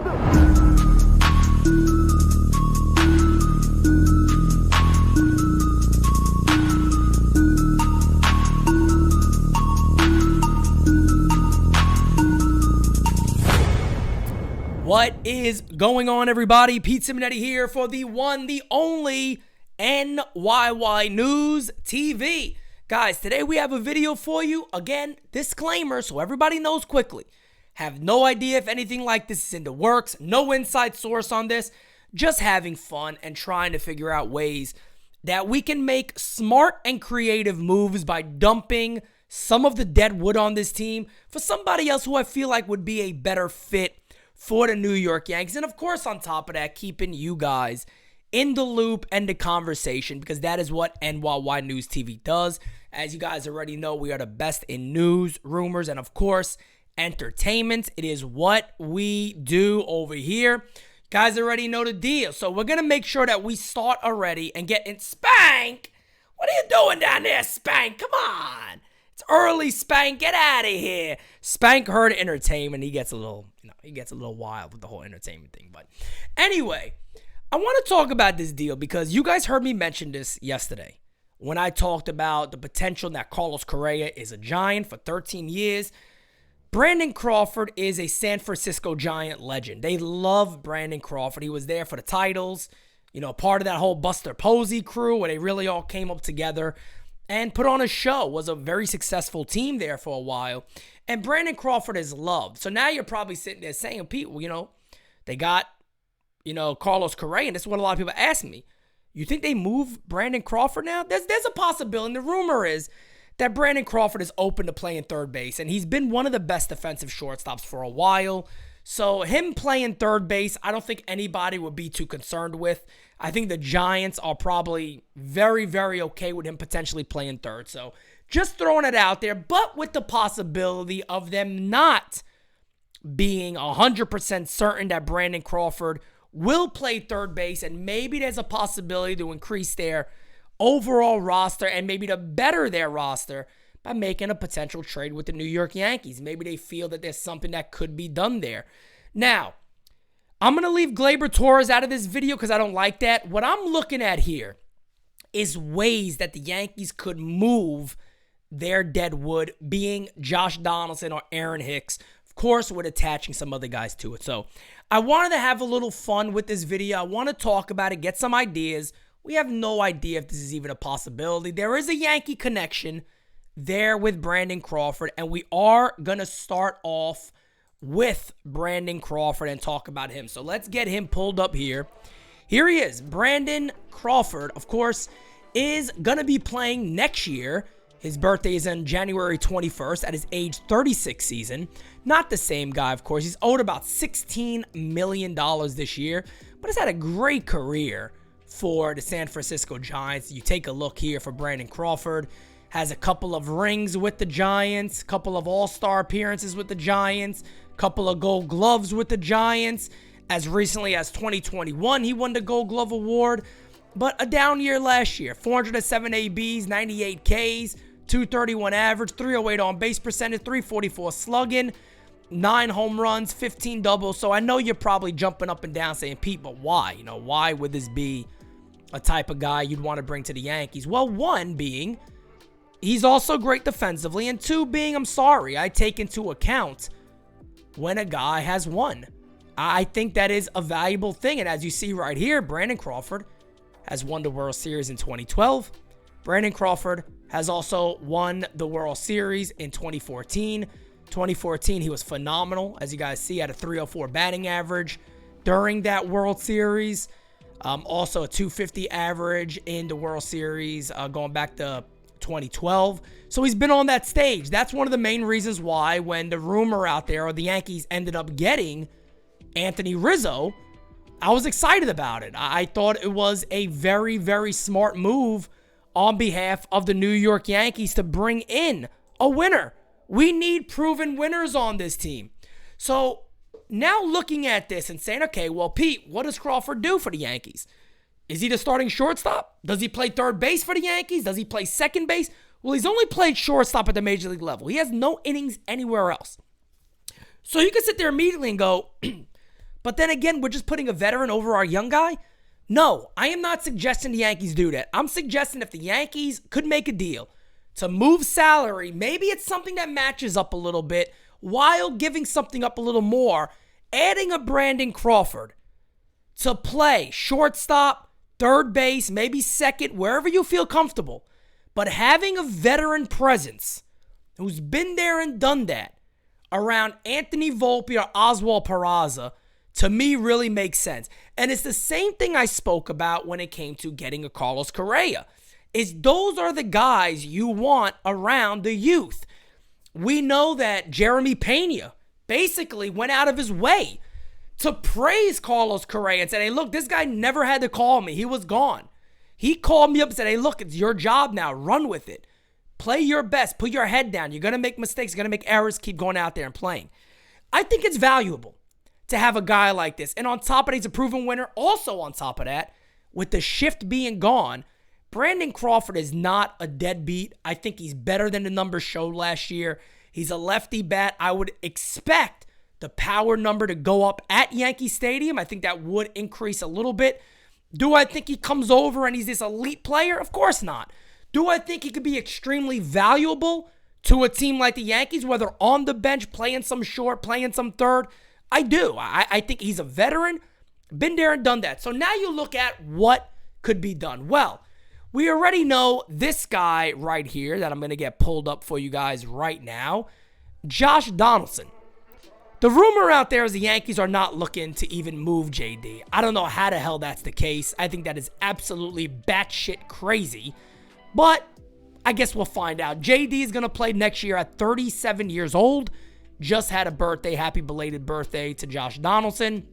go. What is going on, everybody? Pete Simonetti here for the one, the only NyynewsTV. Guys, today we have a video for you. Again, disclaimer, so everybody knows quickly. Have no idea if anything like this is in the works. No inside source on this. Just having fun and trying to figure out ways that we can make smart and creative moves by dumping some of the dead wood on this team for somebody else who I feel like would be a better fit for the New York Yankees. And of course, on top of that, keeping you guys in the loop and the conversation, because that is what NyynewsTV does. As you guys already know, we are the best in news, rumors, and of course, entertainment. It is what we do over here. Guys already know the deal. So we're going to make sure that we start already and get in. Spank! What are you doing down there, Spank? Come on! It's early, Spank. Get out of here. Spank heard entertainment. He gets a little, wild with the whole entertainment thing. But anyway, I want to talk about this deal because you guys heard me mention this yesterday when I talked about the potential that Carlos Correa is a Giant for 13 years. Brandon Crawford is a San Francisco Giant legend. They love Brandon Crawford. He was there for the titles, part of that whole Buster Posey crew where they really all came up together and put on a show. Was a very successful team there for a while. And Brandon Crawford is loved. So now you're probably sitting there saying, Pete, they got, Carlos Correa. And this is what a lot of people ask me. You think they move Brandon Crawford now? There's a possibility. And the rumor is that Brandon Crawford is open to playing third base. And he's been one of the best defensive shortstops for a while. So him playing third base, I don't think anybody would be too concerned with. I think the Giants are probably very, very okay with him potentially playing third. So just throwing it out there, but with the possibility of them not being 100% certain that Brandon Crawford will play third base, and maybe there's a possibility to increase their overall roster and maybe to better their roster by making a potential trade with the New York Yankees. Maybe they feel that there's something that could be done there. Now, I'm going to leave Gleyber Torres out of this video because I don't like that. What I'm looking at here is ways that the Yankees could move their dead wood, being Josh Donaldson or Aaron Hicks, of course, with attaching some other guys to it. So I wanted to have a little fun with this video. I want to talk about it, get some ideas. We have no idea if this is even a possibility. There is a Yankee connection there with Brandon Crawford, and we are going to start off with Brandon Crawford and talk about him. So let's get him pulled up here. Here he is. Brandon Crawford, of course, is going to be playing next year. His birthday is on January 21st at his age 36 season. Not the same guy, of course. He's owed about $16 million this year, but has had a great career for the San Francisco Giants. You take a look here for Brandon Crawford. Has a couple of rings with the Giants, couple of all-star appearances with the Giants, couple of gold gloves with the Giants. As recently as 2021, he won the Gold Glove Award. But a down year last year. 407 ABs, 98 Ks, 231 average, 308 on base percentage, 344 slugging, 9 home runs, 15 doubles. So I know you're probably jumping up and down saying, Pete, but why? Why would this be a type of guy you'd want to bring to the Yankees? Well, one being, he's also great defensively, and two being, I take into account when a guy has won. I think that is a valuable thing, and as you see right here, Brandon Crawford has won the World Series in 2012. Brandon Crawford has also won the World Series in 2014. 2014, he was phenomenal. As you guys see, had a 304 batting average during that World Series. Also a 250 average in the World Series going back to 2012. So he's been on that stage. That's one of the main reasons why when the rumor out there, or the Yankees ended up getting Anthony Rizzo, I was excited about it. I thought it was a very, very smart move on behalf of the New York Yankees to bring in a winner. We need proven winners on this team. So now looking at this and saying, okay, well, Pete, what does Crawford do for the Yankees? Is he the starting shortstop? Does he play third base for the Yankees? Does he play second base? Well, he's only played shortstop at the major league level. He has no innings anywhere else. So you can sit there immediately and go, But then again, we're just putting a veteran over our young guy? No, I am not suggesting the Yankees do that. I'm suggesting if the Yankees could make a deal to move salary, maybe it's something that matches up a little bit while giving something up a little more, adding a Brandon Crawford to play shortstop, third base, maybe second, wherever you feel comfortable. But having a veteran presence who's been there and done that around Anthony Volpe or Oswald Peraza, to me, really makes sense. And it's the same thing I spoke about when it came to getting a Carlos Correa. Is those are the guys you want around the youth. We know that Jeremy Pena basically went out of his way to praise Carlos Correa and said, hey, look, this guy never had to call me. He was gone. He called me up and said, hey, look, it's your job now. Run with it. Play your best. Put your head down. You're going to make mistakes. You're going to make errors. Keep going out there and playing. I think it's valuable to have a guy like this. And on top of that, he's a proven winner. Also on top of that, with the shift being gone, Brandon Crawford is not a deadbeat. I think he's better than the numbers showed last year. He's a lefty bat. I would expect the power number to go up at Yankee Stadium. I think that would increase a little bit. Do I think he comes over and he's this elite player? Of course not. Do I think he could be extremely valuable to a team like the Yankees, whether on the bench, playing some short, playing some third? I do. I think he's a veteran, been there and done that. So now you look at what could be done. Well, we already know this guy right here that I'm going to get pulled up for you guys right now, Josh Donaldson. The rumor out there is the Yankees are not looking to even move JD. I don't know how the hell that's the case. I think that is absolutely batshit crazy. But I guess we'll find out. JD is going to play next year at 37 years old. Just had a birthday. Happy belated birthday to Josh Donaldson.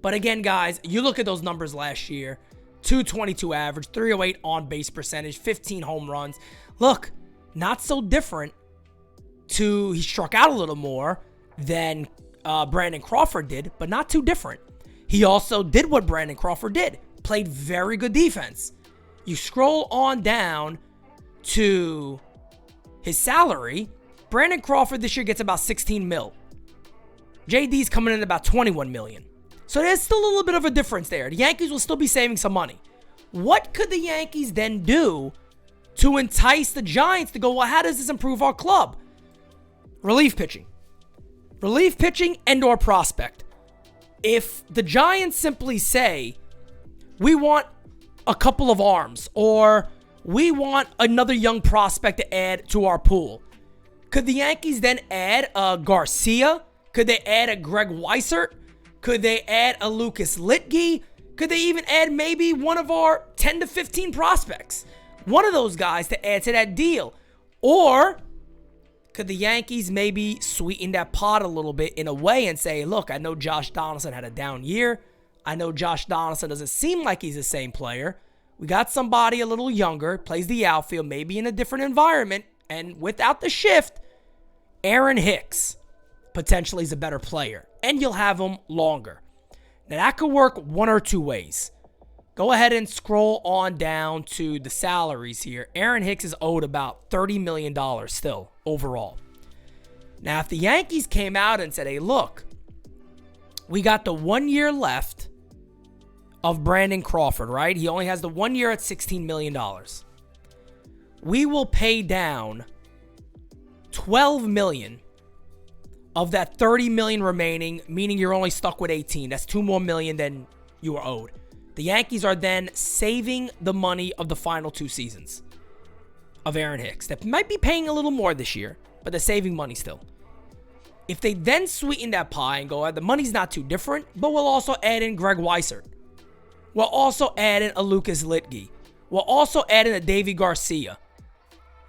But again, guys, you look at those numbers last year. 222 average, 308 on-base percentage, 15 home runs. Look, not so different he struck out a little more than Brandon Crawford did, but not too different. He also did what Brandon Crawford did, played very good defense. You scroll on down to his salary, Brandon Crawford this year gets about 16 mil. JD's coming in at about 21 million. So there's still a little bit of a difference there. The Yankees will still be saving some money. What could the Yankees then do to entice the Giants to go, well, how does this improve our club? Relief pitching. Relief pitching and or prospect. If the Giants simply say, we want a couple of arms, or we want another young prospect to add to our pool, could the Yankees then add a Garcia? Could they add a Greg Weissert? Could they add a Lucas Litke? Could they even add maybe one of our 10 to 15 prospects? One of those guys to add to that deal. Or could the Yankees maybe sweeten that pot a little bit in a way and say, look, I know Josh Donaldson had a down year. I know Josh Donaldson doesn't seem like he's the same player. We got somebody a little younger, plays the outfield, maybe in a different environment. And without the shift, Aaron Hicks potentially is a better player. And you'll have him longer. Now, that could work one or two ways. Go ahead and scroll on down to the salaries here. Aaron Hicks is owed about $30 million still overall. Now, if the Yankees came out and said, hey, look, we got the 1 year left of Brandon Crawford, right? He only has the 1 year at $16 million. We will pay down $12 million of that $30 million remaining, meaning you're only stuck with 18. That's $2 more million than you are owed. The Yankees are then saving the money of the final 2 seasons of Aaron Hicks. That might be paying a little more this year, but they're saving money still. If they then sweeten that pie and go, the money's not too different, but we'll also add in Greg Weissert. We'll also add in a Lucas Litke. We'll also add in a Davy Garcia.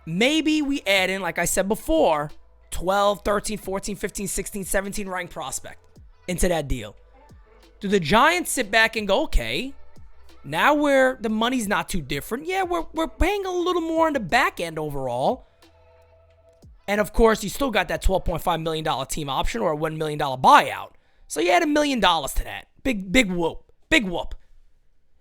Maybe we add in, like I said before, 12, 13, 14, 15, 16, 17 ranked prospect into that deal. Do the Giants sit back and go, okay, now the money's not too different. Yeah, we're paying a little more on the back end overall. And of course, you still got that $12.5 million team option or a $1 million buyout. So you add $1 million to that. Big whoop. Big whoop.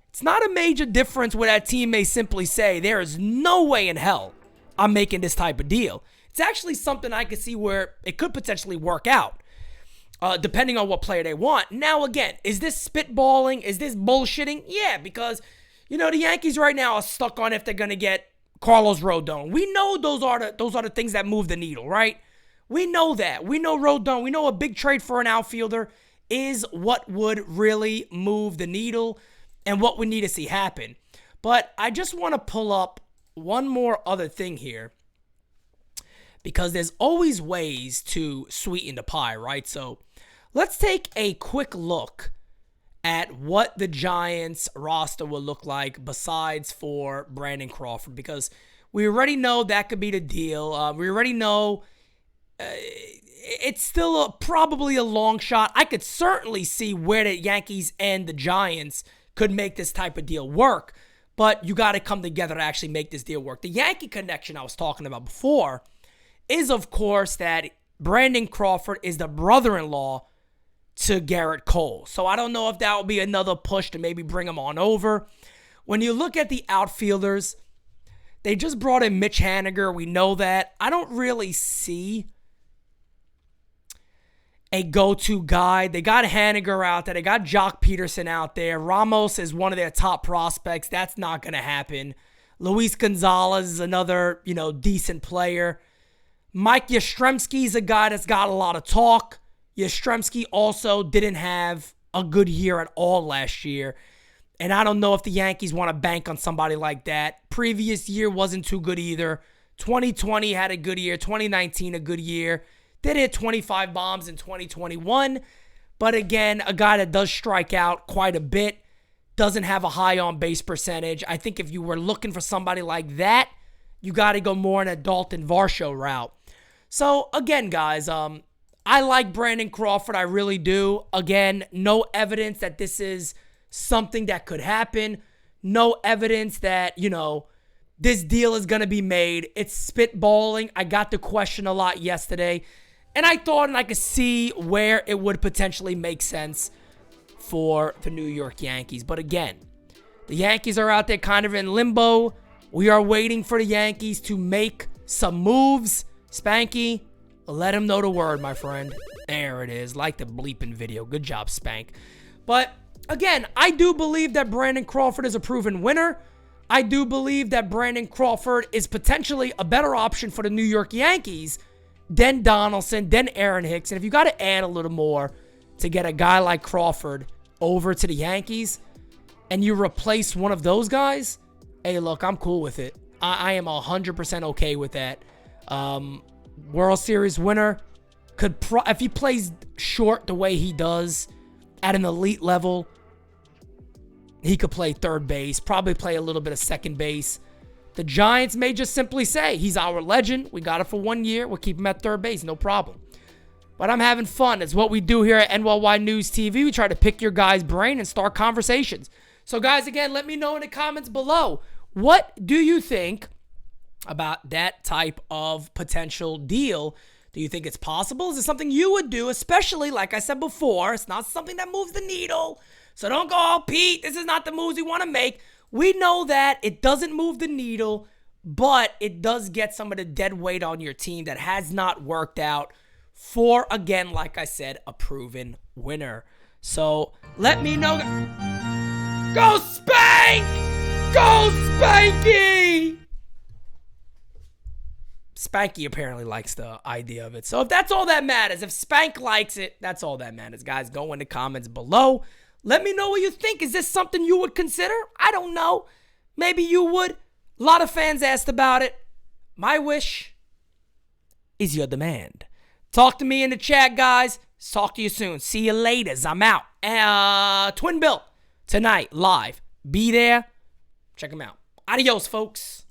It's not a major difference where that team may simply say, there is no way in hell I'm making this type of deal. It's actually something I could see where it could potentially work out. depending on what player they want. Now, again, is this spitballing? Is this bullshitting? Yeah, because, the Yankees right now are stuck on if they're going to get Carlos Rodon. We know those are the things that move the needle, right? We know that. We know Rodon. We know a big trade for an outfielder is what would really move the needle and what we need to see happen. But I just want to pull up one more other thing here, because there's always ways to sweeten the pie, right? So let's take a quick look at what the Giants roster will look like besides for Brandon Crawford, because we already know that could be the deal. We already know it's still probably a long shot. I could certainly see where the Yankees and the Giants could make this type of deal work, but you got to come together to actually make this deal work. The Yankee connection I was talking about before is, of course, that Brandon Crawford is the brother-in-law to Garrett Cole. So I don't know if that will be another push to maybe bring him on over. When you look at the outfielders, they just brought in Mitch Haniger. We know that. I don't really see a go-to guy. They got Haniger out there. They got Jock Peterson out there. Ramos is one of their top prospects. That's not going to happen. Luis Gonzalez is another, decent player. Mike Yastrzemski is a guy that's got a lot of talk. Yastrzemski also didn't have a good year at all last year. And I don't know if the Yankees want to bank on somebody like that. Previous year wasn't too good either. 2020 had a good year. 2019 a good year. Did hit 25 bombs in 2021. But again, a guy that does strike out quite a bit. Doesn't have a high on-base percentage. I think if you were looking for somebody like that, you got to go more in a Dalton Varsho route. So, again, guys, I like Brandon Crawford. I really do. Again, no evidence that this is something that could happen. No evidence that, this deal is going to be made. It's spitballing. I got the question a lot yesterday, and I thought and I could see where it would potentially make sense for the New York Yankees. But again, the Yankees are out there kind of in limbo. We are waiting for the Yankees to make some moves. Spanky, let him know the word, my friend. There it is. Like the bleeping video. Good job, Spank. But again, I do believe that Brandon Crawford is a proven winner. I do believe that Brandon Crawford is potentially a better option for the New York Yankees than Donaldson, than Aaron Hicks. And if you got to add a little more to get a guy like Crawford over to the Yankees and you replace one of those guys, hey, look, I'm cool with it. I am 100% okay with that. World Series winner could, if he plays short the way he does at an elite level, he could play third base, probably play a little bit of second base. The Giants may just simply say, he's our legend. We got it for 1 year. We'll keep him at third base. No problem. But I'm having fun. It's what we do here at NYY News TV. We try to pick your guys' brain and start conversations. So, guys, again, let me know in the comments below. What do you think about that type of potential deal? Do you think it's possible? Is it something you would do? Especially, like I said before, it's not something that moves the needle. So don't go, oh, Pete, this is not the moves we want to make. We know that it doesn't move the needle, but it does get some of the dead weight on your team that has not worked out for, again, like I said, a proven winner. So let me know. Go Spank! Go Spanky! Spanky apparently likes the idea of it. So if that's all that matters, if Spank likes it, that's all that matters. Guys, go in the comments below. Let me know what you think. Is this something you would consider? I don't know. Maybe you would. A lot of fans asked about it. My wish is your demand. Talk to me in the chat, guys. Talk to you soon. See you later. I'm out. Twin Bill tonight, live. Be there. Check them out. Adios, folks.